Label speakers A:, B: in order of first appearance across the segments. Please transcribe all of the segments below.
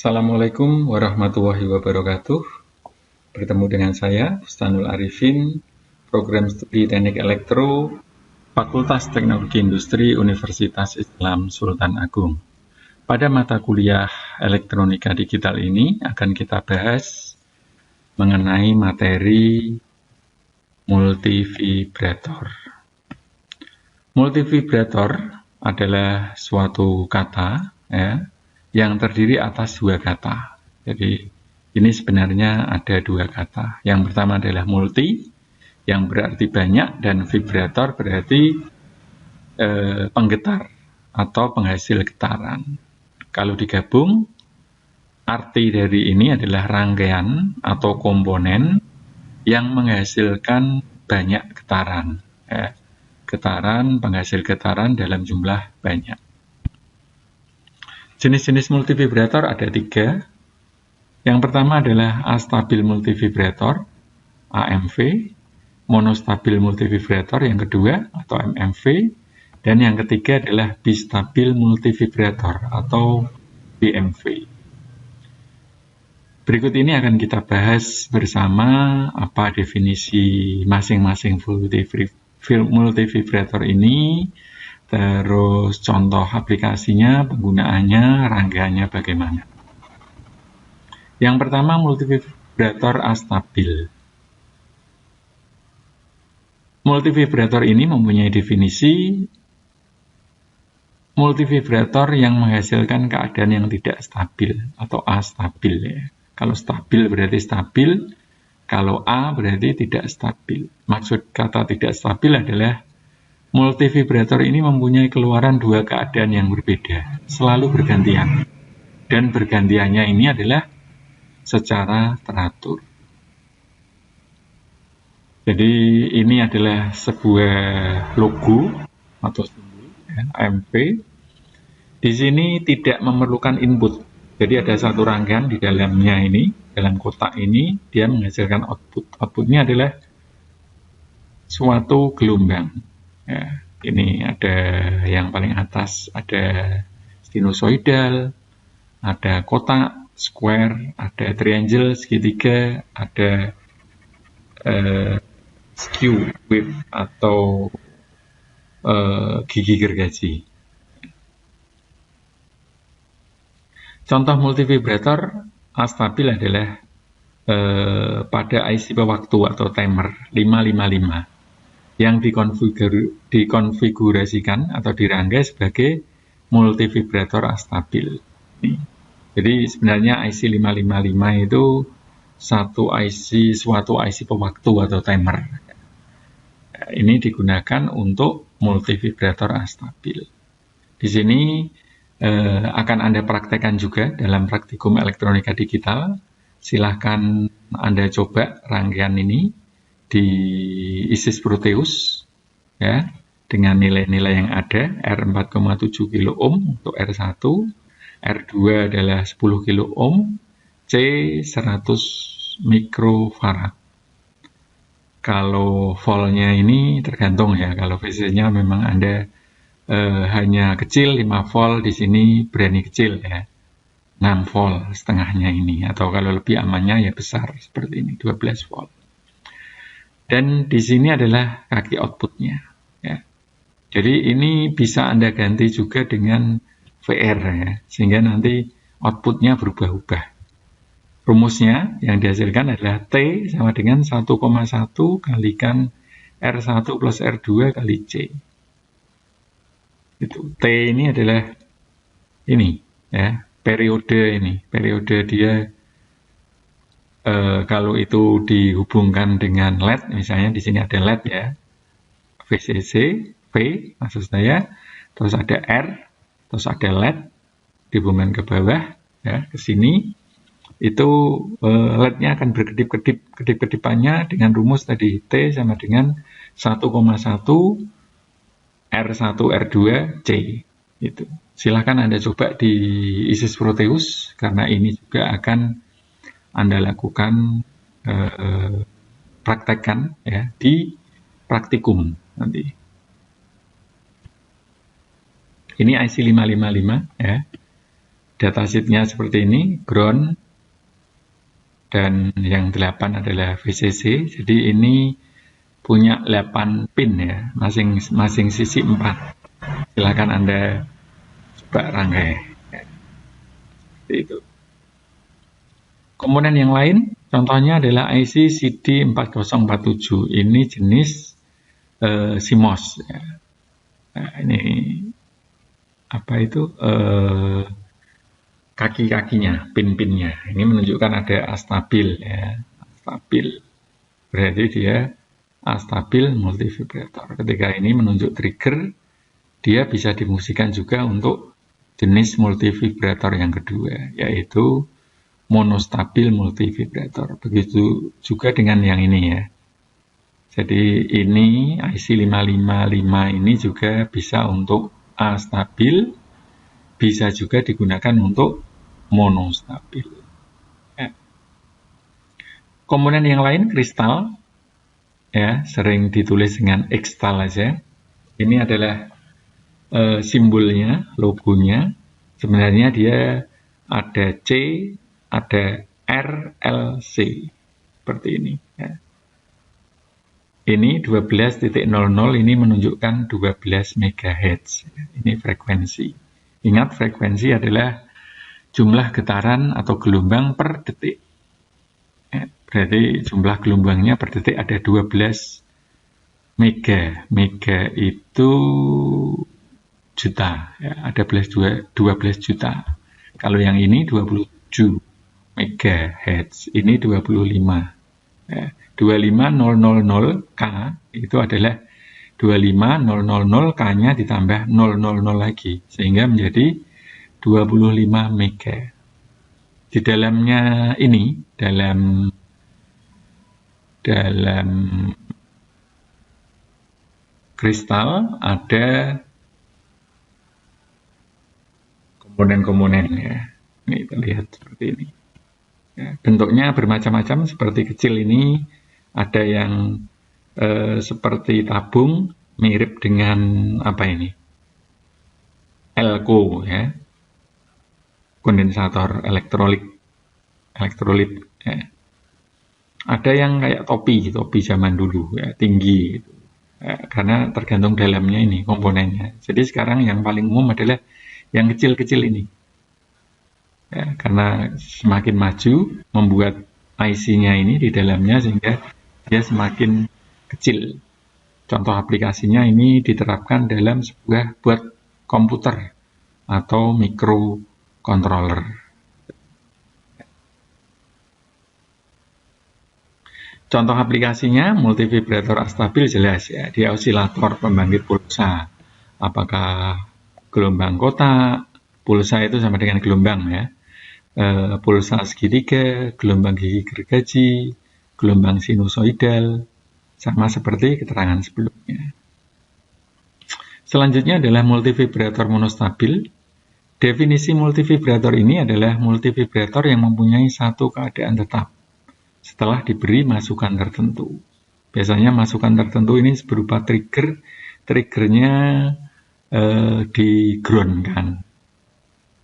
A: Assalamualaikum warahmatullahi wabarakatuh. Bertemu dengan saya, Bustanul Arifin, Program Studi Teknik Elektro, Fakultas Teknologi Industri Universitas Islam Sultan Agung. Pada mata kuliah Elektronika Digital ini akan kita bahas mengenai materi multivibrator. Multivibrator adalah suatu kata yang terdiri atas dua kata. Jadi ini sebenarnya ada dua kata. Yang pertama adalah multi, yang berarti banyak, dan vibrator berarti penggetar atau penghasil getaran. Kalau digabung, arti dari ini adalah rangkaian atau komponen yang menghasilkan banyak getaran. Getaran, penghasil getaran dalam jumlah banyak. Jenis-jenis multivibrator ada tiga. Yang pertama adalah astabil multivibrator, AMV, monostabil multivibrator yang kedua atau MMV, dan yang ketiga adalah bistabil multivibrator atau BMV. Berikut ini akan kita bahas bersama apa definisi masing-masing multivibrator ini, terus contoh aplikasinya, penggunaannya, rangkaiannya bagaimana. Yang pertama, multivibrator astabil. Multivibrator ini mempunyai definisi multivibrator yang menghasilkan keadaan yang tidak stabil atau astabil ya. Kalau stabil berarti stabil, kalau A berarti tidak stabil. Maksud kata tidak stabil adalah multivibrator ini mempunyai keluaran dua keadaan yang berbeda, selalu bergantian. Dan bergantiannya ini adalah secara teratur. Jadi ini adalah sebuah logo atau simbol AMV. Di sini tidak memerlukan input. Jadi ada satu rangkaian di dalamnya ini, dalam kotak ini dia menghasilkan output. Outputnya adalah suatu gelombang. Ya, ini ada yang paling atas ada sinusoidal, ada kotak, square, ada triangle, segitiga, ada skew wave atau gigi gergaji. Contoh multivibrator astabil adalah pada IC pewaktu atau timer 555 yang dikonfigurasikan atau dirangkai sebagai multivibrator astabil. Jadi sebenarnya IC 555 itu suatu IC pewaktu atau timer. Ini digunakan untuk multivibrator astabil. Di sini akan Anda praktekkan juga dalam praktikum elektronika digital. Silahkan Anda coba rangkaian ini di ISIS Proteus ya, dengan nilai-nilai yang ada, R4,7 kilo ohm untuk R1, R2 adalah 10 kilo ohm, C 100 mikrofarad. Kalau voltnya ini tergantung ya, kalau VC-nya memang Anda hanya kecil 5 volt, di sini berani kecil ya, 6 volt setengahnya ini, atau kalau lebih amannya ya besar seperti ini 12 volt. Dan di sini adalah kaki outputnya ya. Jadi ini bisa Anda ganti juga dengan VR ya, sehingga nanti outputnya berubah-ubah. Rumusnya yang dihasilkan adalah T sama dengan 1,1 kalikan R1 plus R2 kali C. Itu. T ini adalah ini ya, periode ini. Periode dia kalau itu dihubungkan dengan LED, misalnya di sini ada LED ya, VCC, V maksud saya, terus ada R, terus ada LED dihubungkan ke bawah ya, ke sini. Itu LED-nya akan berkedip-kedip, kedip-kedipannya dengan rumus tadi T sama dengan 1,1 R1 R2 C. Itu. Silahkan Anda coba di ISIS Proteus karena ini juga akan Anda lakukan praktekkan ya di praktikum nanti. Ini IC 555 ya. datasheetnya seperti ini, ground, dan yang 8 adalah VCC. Jadi ini punya 8 pin ya, masing sisi 4. Silakan Anda coba rangkai. Seperti itu. Komponen yang lain, contohnya adalah IC CD4047. Ini jenis CMOS. Ya. Nah, ini apa itu? Kaki-kakinya, pin-pinnya. Ini menunjukkan ada astabil ya. Astabil. Berarti dia astabil multivibrator. Ketika ini menunjuk trigger, dia bisa difungsikan juga untuk jenis multivibrator yang kedua, yaitu monostabil multivibrator. Begitu juga dengan yang ini ya. Jadi ini IC 555 ini juga bisa untuk astabil, bisa juga digunakan untuk monostabil. Ya. Komponen yang lain kristal, ya sering ditulis dengan ekstal aja. Ini adalah simbolnya, logonya. Sebenarnya dia ada C, ada R, L, C seperti ini. Ya. Ini 12.00 ini menunjukkan 12 MHz. Ini frekuensi. Ingat, frekuensi adalah jumlah getaran atau gelombang per detik. Ya, berarti jumlah gelombangnya per detik ada 12 mega. Mega itu juta. Ya, ada 12 juta. Kalau yang ini 27 megahertz. Ini 25. Ya, 25000K itu adalah 25000 K-nya ditambah 000 lagi. Sehingga menjadi 25 mega. Di dalamnya ini, dalam kristal ada komponen-komponen ya. Ini terlihat seperti ini. Ya, bentuknya bermacam-macam, seperti kecil ini ada yang seperti tabung, mirip dengan apa ini? Elko ya. Kondensator elektrolit ya. Ada yang kayak topi zaman dulu ya, tinggi gitu. Ya, karena tergantung dalamnya ini komponennya. Jadi sekarang yang paling umum adalah yang kecil-kecil ini. Ya, karena semakin maju membuat IC-nya ini di dalamnya sehingga dia semakin kecil. Contoh aplikasinya ini diterapkan dalam sebuah buat komputer atau microcontroller. Contoh aplikasinya multivibrator astabil jelas ya, dia osilator pembangkit pulsa. Apakah gelombang kotak, pulsa itu sama dengan gelombang ya. Pulsa segitiga, gelombang gigi gergaji, gelombang sinusoidal, sama seperti keterangan sebelumnya. Selanjutnya adalah multivibrator monostabil. Definisi multivibrator ini adalah multivibrator yang mempunyai satu keadaan tetap setelah diberi masukan tertentu. Biasanya masukan tertentu ini berupa trigger. Triggernya di-ground-kan.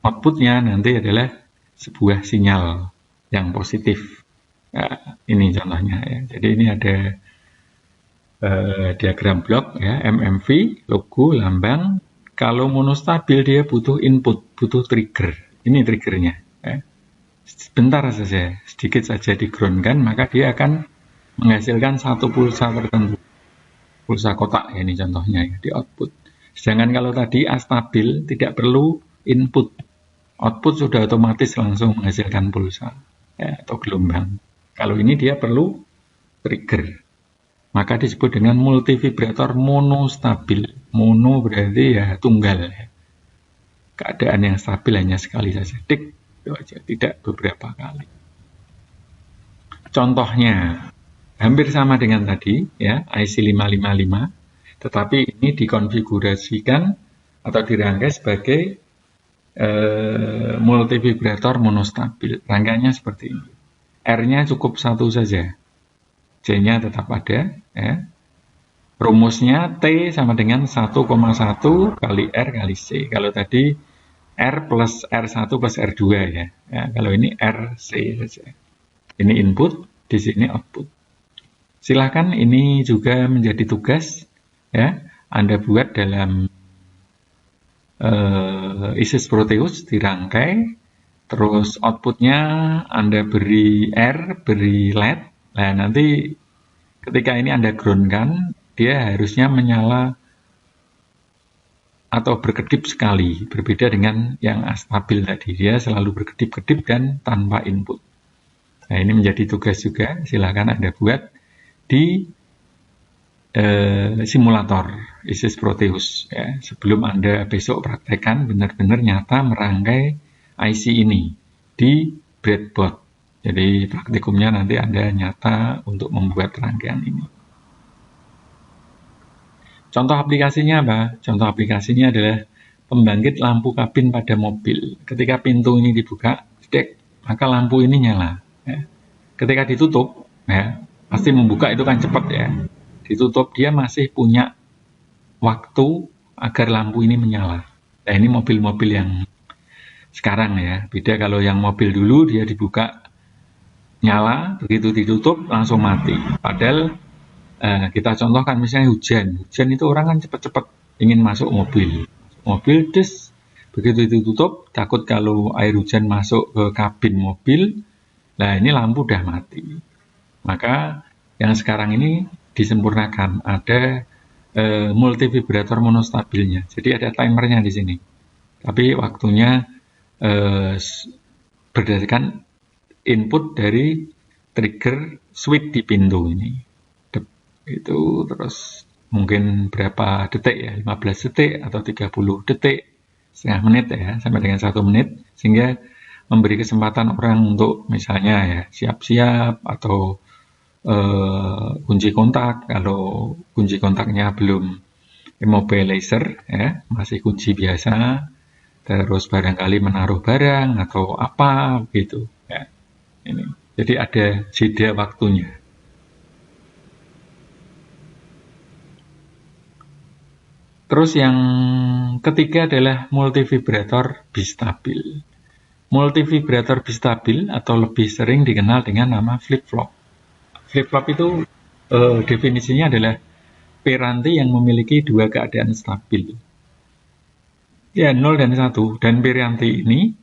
A: Outputnya nanti adalah sebuah sinyal yang positif. Ya, ini contohnya ya. Jadi ini ada diagram blok ya, MMV, logo, lambang. Kalau monostabil dia butuh input, butuh trigger. Ini triggernya. Ya. Sebentar saja, sedikit saja di-ground-kan, maka dia akan menghasilkan satu pulsa tertentu. Pulsa kotak ya, ini contohnya ya, di output. Sedangkan kalau tadi astabil tidak perlu input. Output sudah otomatis langsung menghasilkan pulsa ya, atau gelombang. Kalau ini dia perlu trigger. Maka disebut dengan multivibrator monostabil. Mono berarti ya tunggal ya. Keadaan yang stabil hanya sekali saja. Dik. Aja, tidak beberapa kali. Contohnya hampir sama dengan tadi ya, IC 555, tetapi ini dikonfigurasikan atau dirangkai sebagai multivibrator monostabil. Rangkaiannya seperti ini. R-nya cukup satu saja. C-nya tetap ada ya. Rumusnya T sama dengan 1,1 kali R kali C. Kalau tadi R plus R1 plus R2 ya. Kalau ini RC saja. Ini input, di sini output. Silakan ini juga menjadi tugas ya. Anda buat dalam ISIS Proteus dirangkai, terus outputnya Anda beri R, beri LED. Nah, nanti ketika ini Anda groundkan, dia harusnya menyala atau berkedip sekali, berbeda dengan yang astabil tadi. Dia selalu berkedip-kedip dan tanpa input. Nah, ini menjadi tugas juga, silakan Anda buat di simulator ISIS Proteus ya. Sebelum Anda besok praktekkan benar-benar nyata merangkai IC ini di breadboard. Jadi praktikumnya nanti Anda nyata untuk membuat rangkaian ini. Contoh aplikasinya apa? Contoh aplikasinya adalah pembangkit lampu kabin pada mobil. Ketika pintu ini dibuka, maka lampu ini nyala. Ya. Ketika ditutup, ya, pasti membuka itu kan cepat ya. Ditutup, dia masih punya waktu agar lampu ini menyala. Nah, ini mobil-mobil yang sekarang ya. Beda kalau yang mobil dulu, dia dibuka, nyala, begitu ditutup, langsung mati. Padahal, kita contohkan misalnya hujan. Hujan itu orang kan cepat-cepat ingin masuk mobil. Mobil, begitu ditutup, takut kalau air hujan masuk ke kabin mobil, nah ini lampu udah mati. Maka, yang sekarang ini disempurnakan, ada multivibrator monostabilnya. Jadi ada timernya di sini. Tapi waktunya berdasarkan input dari trigger switch di pintu ini. Itu terus mungkin berapa detik ya, 15 detik atau 30 detik, setengah menit ya, sampai dengan 1 menit, sehingga memberi kesempatan orang untuk misalnya ya siap-siap atau kunci kontak. Kalau kunci kontaknya belum immobilizer ya, masih kunci biasa, terus barangkali menaruh barang atau apa gitu ya. Ini jadi ada jeda waktunya. Terus yang ketiga adalah multivibrator bistabil. Multivibrator bistabil atau lebih sering dikenal dengan nama flip-flop. Flip-flop itu definisinya adalah piranti yang memiliki dua keadaan stabil. Ya, 0 dan 1. Dan piranti ini,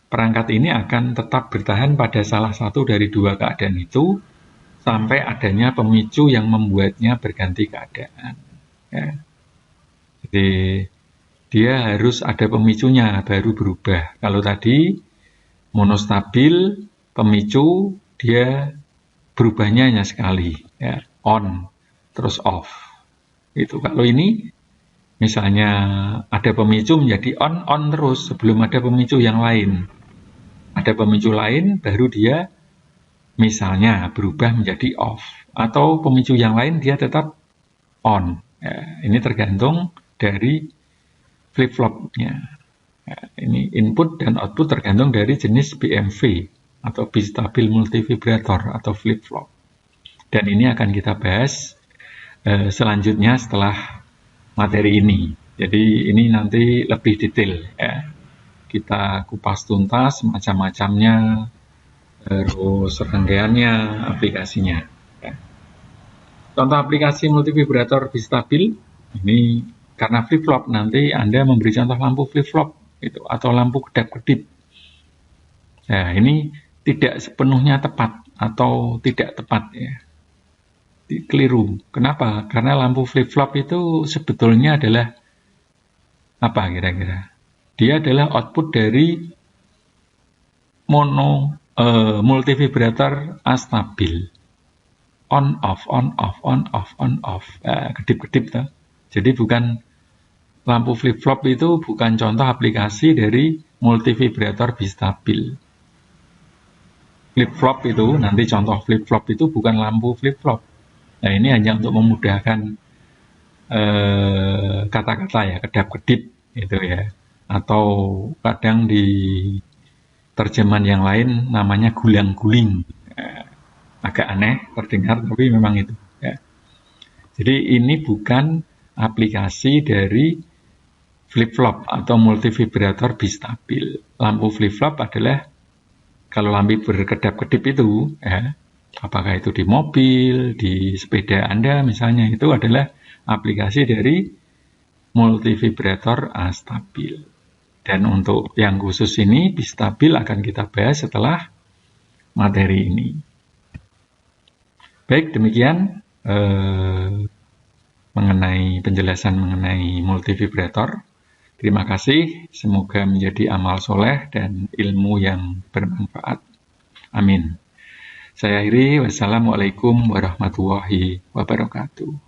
A: perangkat ini akan tetap bertahan pada salah satu dari dua keadaan itu sampai adanya pemicu yang membuatnya berganti keadaan. Ya. Jadi, dia harus ada pemicunya baru berubah. Kalau tadi monostabil, pemicu, dia berubahnya hanya sekali, ya, on, terus off. Itu kalau ini, misalnya ada pemicu menjadi on terus sebelum ada pemicu yang lain. Ada pemicu lain, baru dia misalnya berubah menjadi off. Atau pemicu yang lain dia tetap on. Ya, ini tergantung dari flip-flopnya. Ya, ini input dan output tergantung dari jenis BMV. Atau bistabil multivibrator atau flip-flop. Dan ini akan kita bahas selanjutnya setelah materi ini. Jadi ini nanti lebih detail ya. Kita kupas tuntas macam-macamnya, terus rangkaiannya, aplikasinya. Ya. Contoh aplikasi multivibrator bistabil ini karena flip-flop, nanti Anda memberi contoh lampu flip-flop itu atau lampu kedap-kedip. Nah, ini tidak sepenuhnya tepat atau tidak tepat ya. Keliru. Kenapa? Karena lampu flip-flop itu sebetulnya adalah apa kira-kira? Dia adalah output dari multivibrator astabil. On off, on off, on off, on off. Kedip-kedip tuh. Jadi bukan lampu flip-flop itu bukan contoh aplikasi dari multivibrator bistabil. Flip-flop itu, nanti contoh flip-flop itu bukan lampu flip-flop. Nah, ini hanya untuk memudahkan kata-kata ya, kedap-kedip gitu ya. Atau kadang di terjemahan yang lain namanya gulang-guling. Agak aneh terdengar, tapi memang itu ya. Jadi ini bukan aplikasi dari flip-flop atau multivibrator bistabil. Lampu flip-flop adalah kalau lampu berkedap-kedip itu, ya, apakah itu di mobil, di sepeda Anda misalnya, itu adalah aplikasi dari multivibrator astabil. Dan untuk yang khusus ini, bistabil akan kita bahas setelah materi ini. Baik, demikian mengenai penjelasan mengenai multivibrator. Terima kasih, semoga menjadi amal soleh dan ilmu yang bermanfaat. Amin. Saya akhiri, wassalamualaikum warahmatullahi wabarakatuh.